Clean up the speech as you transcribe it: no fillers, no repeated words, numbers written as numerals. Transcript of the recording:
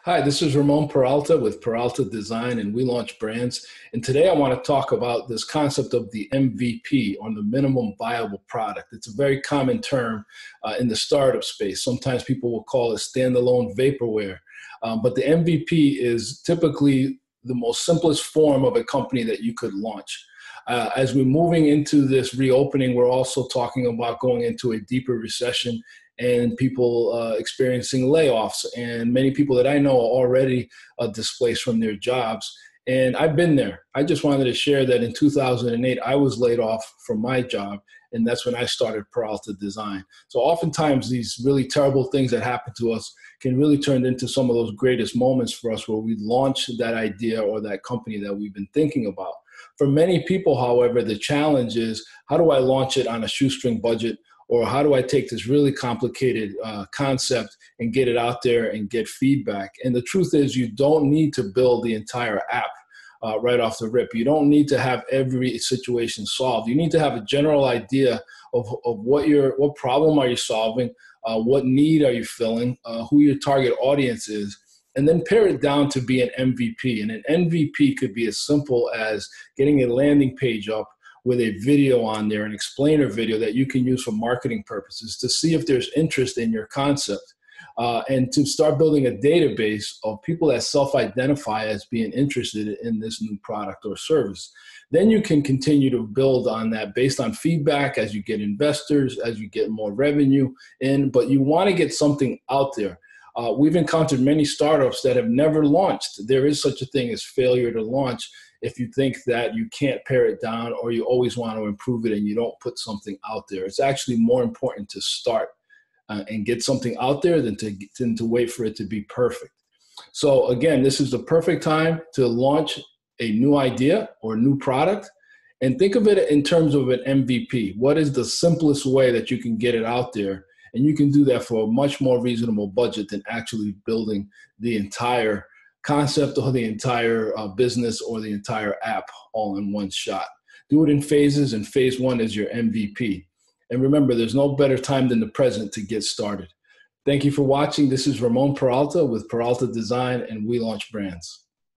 Hi, this is Ramon Peralta with Peralta Design and We Launch Brands. And today I want to talk about this concept of the MVP, or the minimum viable product. It's a very common term in the startup space. Sometimes people will call it standalone vaporware. But the MVP is typically the most simplest form of a company that you could launch. As we're moving into this reopening, we're also talking about going into a deeper recession and people experiencing layoffs. And many people that I know are already displaced from their jobs. And I've been there. I just wanted to share that in 2008, I was laid off from my job. And that's when I started Peralta Design. So oftentimes these really terrible things that happen to us can really turn into some of those greatest moments for us where we launch that idea or that company that we've been thinking about. For many people, however, the challenge is, how do I launch it on a shoestring budget? Or how do I take this really complicated concept and get it out there and get feedback? And the truth is, you don't need to build the entire app right off the rip. You don't need to have every situation solved. You need to have a general idea of what problem are you solving, what need are you filling, who your target audience is, and then pare it down to be an MVP. And an MVP could be as simple as getting a landing page up with a video on there, an explainer video that you can use for marketing purposes to see if there's interest in your concept, and to start building a database of people that self-identify as being interested in this new product or service. Then you can continue to build on that based on feedback as you get investors, as you get more revenue in, but you want to get something out there. We've encountered many startups that have never launched. There is such a thing as failure to launch if you think that you can't pare it down, or you always want to improve it and you don't put something out there. It's actually more important to start and get something out there than to wait for it to be perfect. So again, this is the perfect time to launch a new idea or new product, and think of it in terms of an MVP. What is the simplest way that you can get it out there? And you can do that for a much more reasonable budget than actually building the entire concept or the entire business or the entire app all in one shot. Do it in phases, and phase one is your MVP. And remember, there's no better time than the present to get started. Thank you for watching. This is Ramon Peralta with Peralta Design and We Launch Brands.